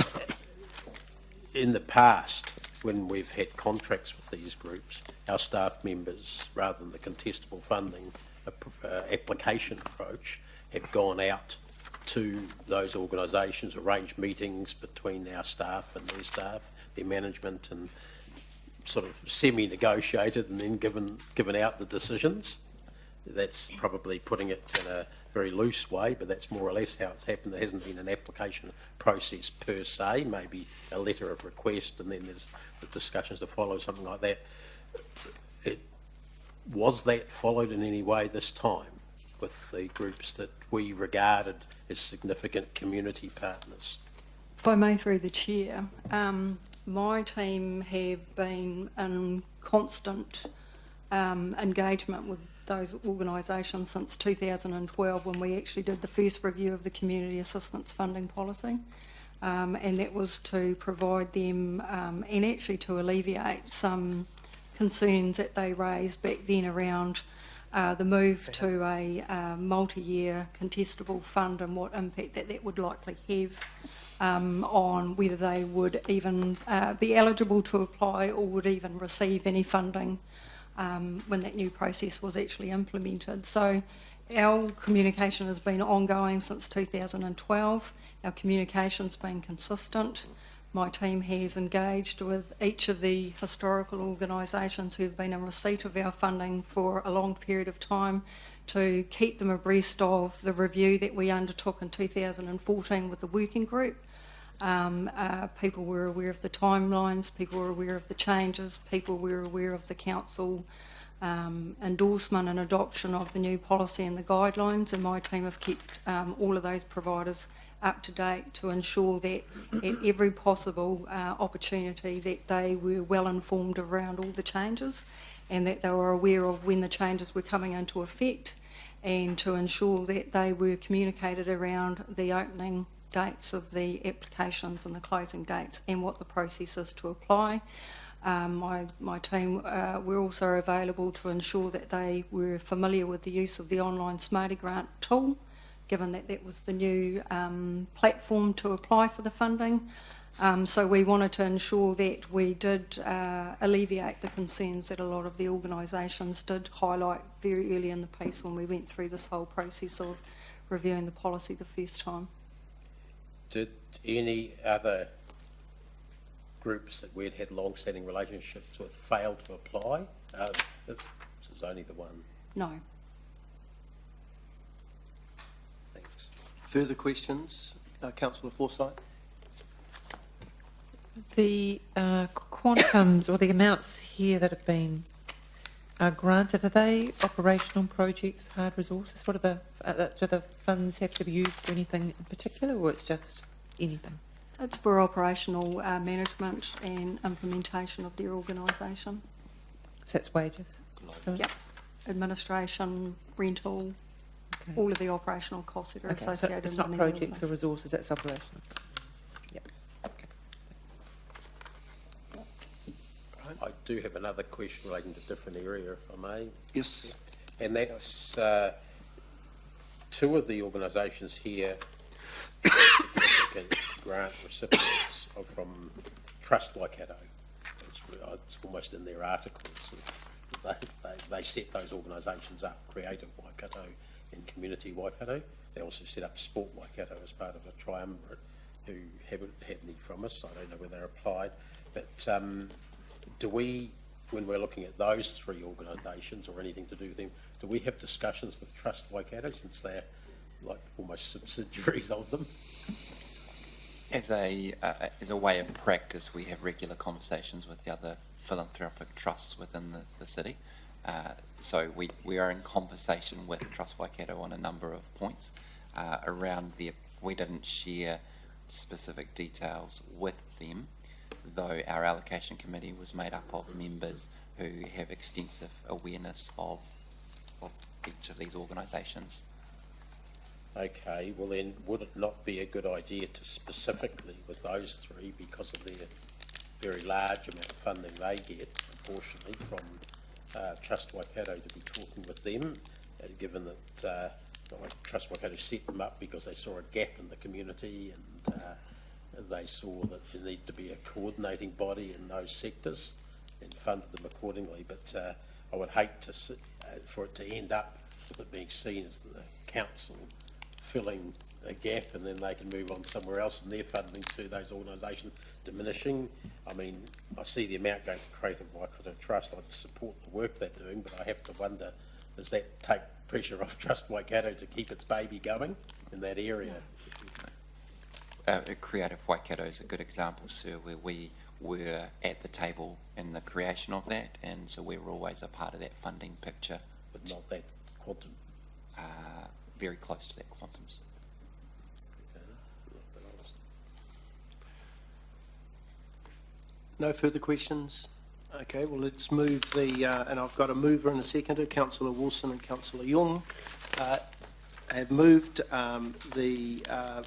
in the past, when we've had contracts with these groups, our staff members, rather than the contestable funding application approach, have gone out to those organisations, arranged meetings between our staff and their staff, their management, and sort of semi-negotiated and then given out the decisions. That's probably putting it in a very loose way, but that's more or less how it's happened. There hasn't been an application process per se, maybe a letter of request, and then there's the discussions to follow, something like that. Was that followed in any way this time with the groups that we regarded as significant community partners? If I may, through the chair, my team have been in constant engagement with those organisations since 2012, when we actually did the first review of the community assistance funding policy, and that was to provide them and actually to alleviate some concerns that they raised back then around the move to a multi-year contestable fund and what impact that would likely have on whether they would even be eligible to apply or would even receive any funding when that new process was actually implemented. So our communication has been ongoing since 2012. Our communication's been consistent. my team has engaged with each of the historical organisations who have been in receipt of our funding for a long period of time to keep them abreast of the review that we undertook in 2014 with the working group. People were aware of the timelines, people were aware of the changes, people were aware of the council endorsement and adoption of the new policy and the guidelines, and my team have kept all of those providers up to date to ensure that at every possible opportunity that they were well informed around all the changes and that they were aware of when the changes were coming into effect, and to ensure that they were communicated around the opening dates of the applications and the closing dates and what the process is to apply. My team were also available to ensure that they were familiar with the use of the online Smarty Grant tool, given that that was the new platform to apply for the funding. So we wanted to ensure that we did alleviate the concerns that a lot of the organisations did highlight very early in the piece when we went through this whole process of reviewing the policy the first time. Did any other groups that we'd had long-standing relationships with fail to apply? This is only the one. No. Thanks. Further questions? Councillor Forsyth? The quantums or the amounts here that have been granted, are they operational projects, hard resources? What are do the funds have to be used for anything in particular, or it's just anything? It's for operational management and implementation of their organisation. So that's wages? Yep. Administration, rental, Okay. all of the operational costs that are Okay, so associated it's with not any projects or business. resources, it's operational? Yep. I do have another question relating to a different area, if I may. Yes. And that's two of the organisations here, significant grant recipients are from Trust Waikato. It's almost in their articles. They set those organisations up, Creative Waikato and Community Waikato. They also set up Sport Waikato as part of a triumvirate who haven't had any from us. I don't know whether they're applied. But do we, when we're looking at those three organisations or anything to do with them, do we have discussions with Trust Waikato since they're like almost subsidiaries of them? As a way of practice, we have regular conversations with the other philanthropic trusts within the city. So we are in conversation with Trust Waikato on a number of points around we didn't share specific details with them, though our allocation committee was made up of members who have extensive awareness of each of these organisations. Okay, well then, would it not be a good idea to specifically with those three, because of their very large amount of funding they get proportionally from Trust Waikato, to be talking with them, given that Trust Waikato set them up because they saw a gap in the community and they saw that there needed to be a coordinating body in those sectors and funded them accordingly. But I would hate to for it to end up with it being seen as the council filling a gap and then they can move on somewhere else and their funding to those organisations diminishing. I mean, I see the amount going to Creative Waikato Trust. I'd support the work they're doing, but I have to wonder, does that take pressure off Trust Waikato to keep its baby going in that area? Creative Waikato is a good example, sir, where we were at the table in the creation of that, and so we were always a part of that funding picture. But not that quantum. Very close to that quantums. No further questions? Okay, well, let's move and I've got a mover and a seconder, Councillor Wilson and Councillor Young. Have moved. The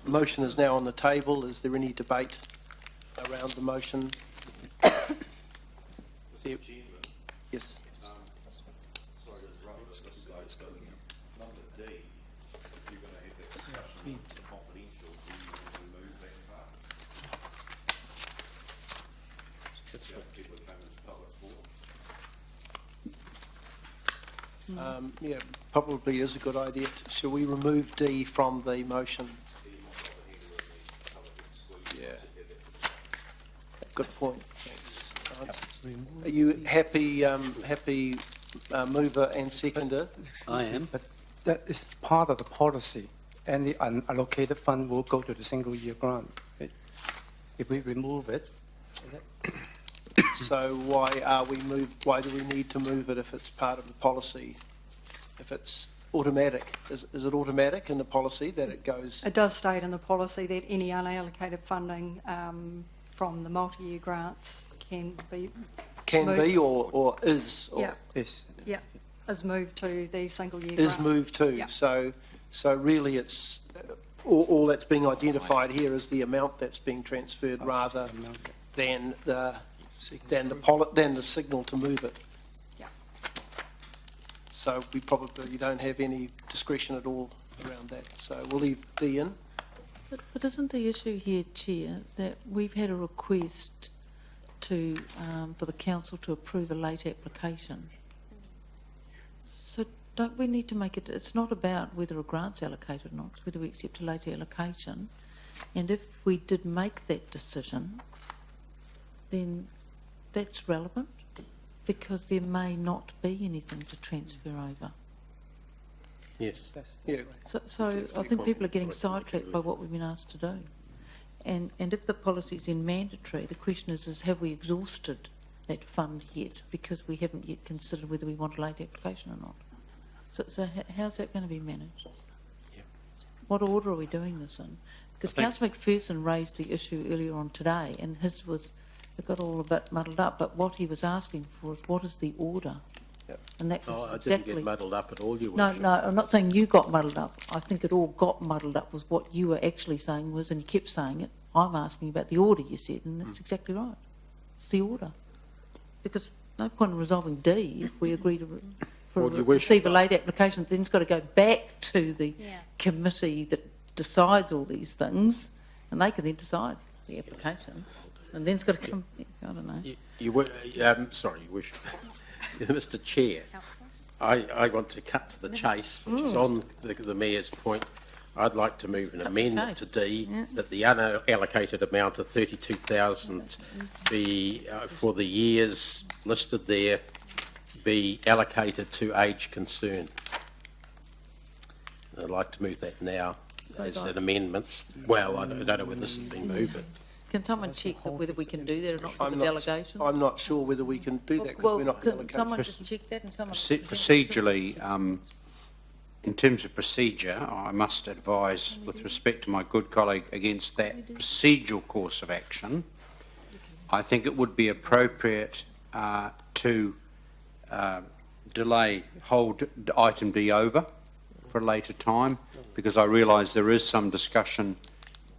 motion is now on the table. Is there any debate around the motion? Yes. Sorry to interrupt this, guys, but number D, if you're going to have that discussion confidential, do you remove that part? That's what people come into public forum. Yeah, probably is a good idea. Shall we remove D from the motion? Yeah. good point. Thanks. Are you happy, mover and seconder? I am. But that is part of the policy. Any unallocated fund will go to the single year grant. If we remove it, So why do we need to move it if it's part of the policy? If it's automatic, is it automatic in the policy that it goes? It does state in the policy that any unallocated funding from the multi-year grants can be Can moved. be or is? Or Yeah. is. Yeah, is moved to the single year Is grant. moved to. Yeah. So really it's, all that's being identified here is the amount that's being transferred rather than the signal to move it. Yeah. So we probably don't have any discretion at all around that. So we'll leave D in. But isn't the issue here, Chair, that we've had a request to, for the council to approve a late application? So don't we need to make it, it's not about whether a grant's allocated or not, it's whether we accept a late allocation. And if we did make that decision, then that's relevant, because there may not be anything to transfer over. Yes. Yeah. So I think people are getting sidetracked by what we've been asked to do. And if the policy's in mandatory, the question is have we exhausted that fund yet? Because we haven't yet considered whether we want a late application or not. So how's that going to be managed? Yeah. What order are we doing this in? Because Councillor McPherson raised the issue earlier on today, and his was, it got all a bit muddled up, but what he was asking for is what is the order? Yep. And that was I exactly... didn't get muddled up at all, you were. No, I'm not saying you got muddled up. I think it all got muddled up was what you were actually saying was, and you kept saying it, I'm asking about the order you said, and that's exactly right. It's the order. Because no point in resolving D if we agree to receive a late application, then it's got to go back to the committee that decides all these things, and they can then decide the application, and then it's got to come, I don't know. You were, sorry, you wish. Mr Chair, I want to cut to the chase, which is on the Mayor's point. I'd like to move an amendment to D that the unallocated amount of 32,000 be, for the years listed there, be allocated to age concern. I'd like to move that now as an amendment. Well, I don't know whether this has been moved, but Can someone check whether we can do that or not for the delegation? I'm not sure whether we can do that because Well, we're not can allocated. someone just check that and someone... Procedurally, in terms of procedure, I must advise, with respect to my good colleague, against that procedural course of action. I think it would be appropriate to hold item D over for a later time, because I realise there is some discussion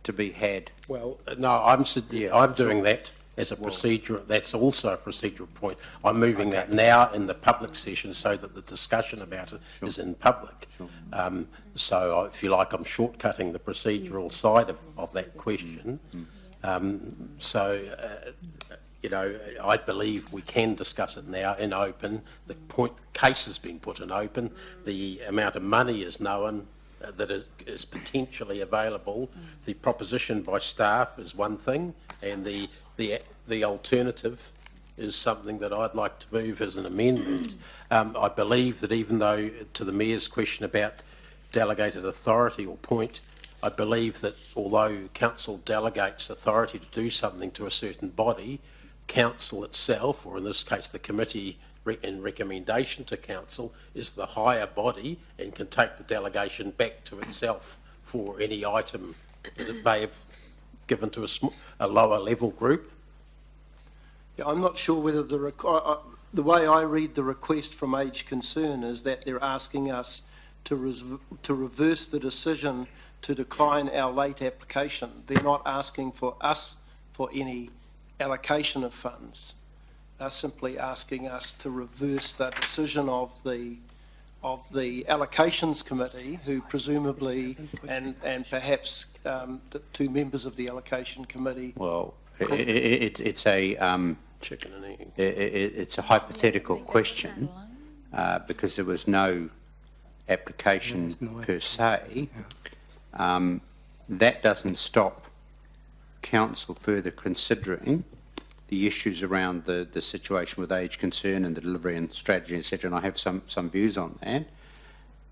to be had. well, no, I'm doing that as a procedure. That's also a procedural point. I'm moving that now in the public session so that the discussion about it is in public. So if you like, I'm shortcutting the procedural side of that question. You know, I believe we can discuss it now in open. The case has been put in open. The amount of money is known that is potentially available. The proposition by staff is one thing, and the alternative is something that I'd like to move as an amendment. I believe that even though, to the Mayor's question about delegated authority or point, I believe that although Council delegates authority to do something to a certain body, Council itself, or in this case the committee in recommendation to Council, is the higher body and can take the delegation back to itself for any item that it may have given to a lower level group. Yeah, I'm not sure whether the way I read the request from Age Concern is that they're asking us to reverse the decision to decline our late application. They're not asking for us for any allocation of funds. They're simply asking us to reverse the decision of the allocations committee, who presumably and perhaps the two members of the allocation committee. Well, it's a Chicken and egg. it's a hypothetical question because there was no application per se. That doesn't stop Council further considering the issues around the situation with age concern and the delivery and strategy, etc., and I have some views on that.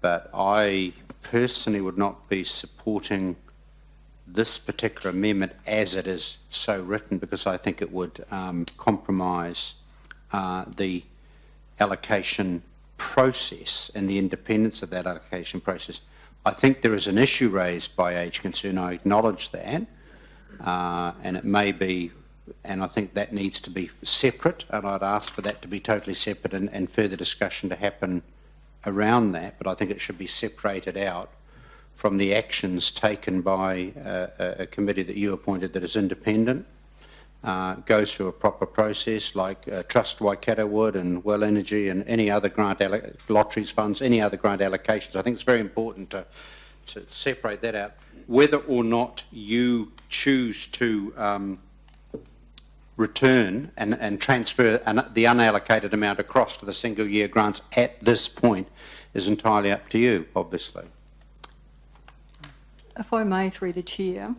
But I personally would not be supporting this particular amendment as it is so written, because I think it would compromise the allocation process and the independence of that allocation process. I think there is an issue raised by age concern. I acknowledge that, and it may be, and I think that needs to be separate, and I'd ask for that to be totally separate and further discussion to happen around that, but I think it should be separated out from the actions taken by a committee that you appointed that is independent, goes through a proper process like Trust Waikato would and Well Energy and any other grant lotteries funds, any other grant allocations. I think it's very important to separate that out. Whether or not you choose to return and transfer the unallocated amount across to the single year grants at this point is entirely up to you, obviously. If I may, through the chair,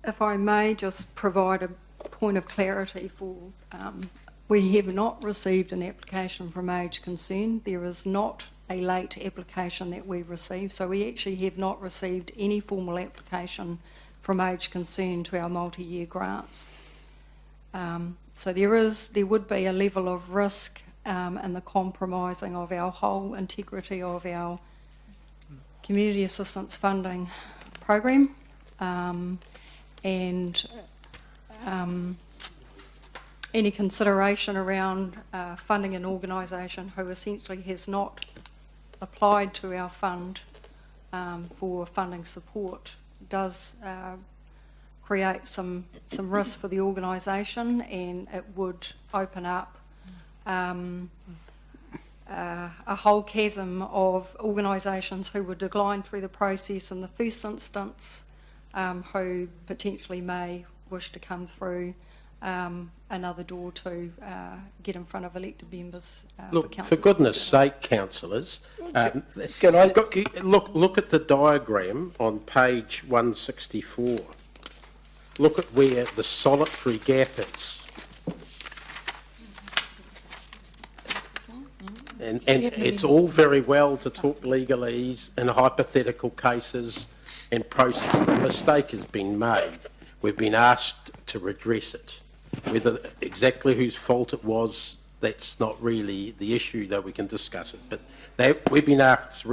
if I may just provide a point of clarity for, we have not received an application from Age Concern. There is not a late application that we received, so we actually have not received any formal application from Age Concern to our multi-year grants. So there would be a level of risk and the compromising of our whole integrity of our community assistance funding program, and any consideration around funding an organisation who essentially has not applied to our fund for funding support does create some risk for the organisation, and it would open up a whole chasm of organisations who were declined through the process in the first instance, who potentially may wish to come through another door to get in front of elected members. Look, for goodness sake, councillors, Can I? look at the diagram on page 164. Look at where the solitary gap is. And it's all very well to talk legalese and hypothetical cases and process. The mistake has been made. We've been asked to redress it. Whether exactly whose fault it was, that's not really the issue, though we can discuss it. But we've been asked to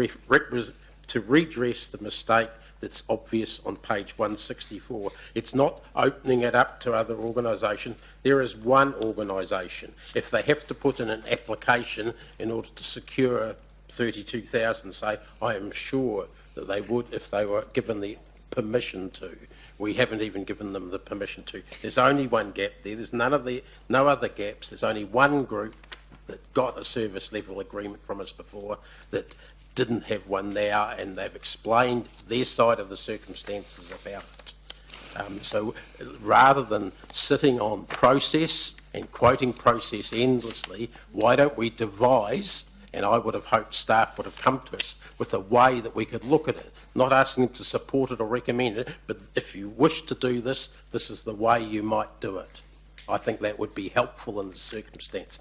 redress the mistake that's obvious on page 164. It's not opening it up to other organisations. There is one organisation. If they have to put in an application in order to secure 32,000, say, I am sure that they would if they were given the permission to. We haven't even given them the permission to. There's only one gap there. There's no other gaps. There's only one group that got a service level agreement from us before that didn't have one now, and they've explained their side of the circumstances about it. So rather than sitting on process and quoting process endlessly, why don't we devise, and I would have hoped staff would have come to us with a way that we could look at it, not asking them to support it or recommend it, but if you wish to do this, this is the way you might do it. I think that would be helpful in the circumstance.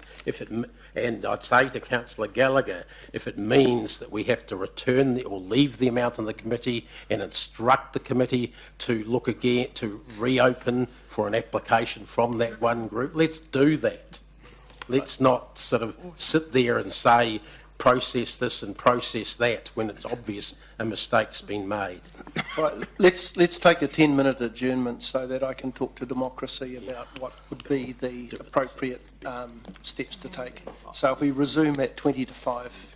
And I'd say to Councillor Gallagher, if it means that we have to return or leave the amount in the committee and instruct the committee to look again, to reopen for an application from that one group, let's do that. Let's not sort of sit there and say, process this and process that when it's obvious a mistake's been made. Right, let's take a 10-minute adjournment so that I can talk to democracy about what would be the appropriate steps to take. So if we resume at 20 to 5.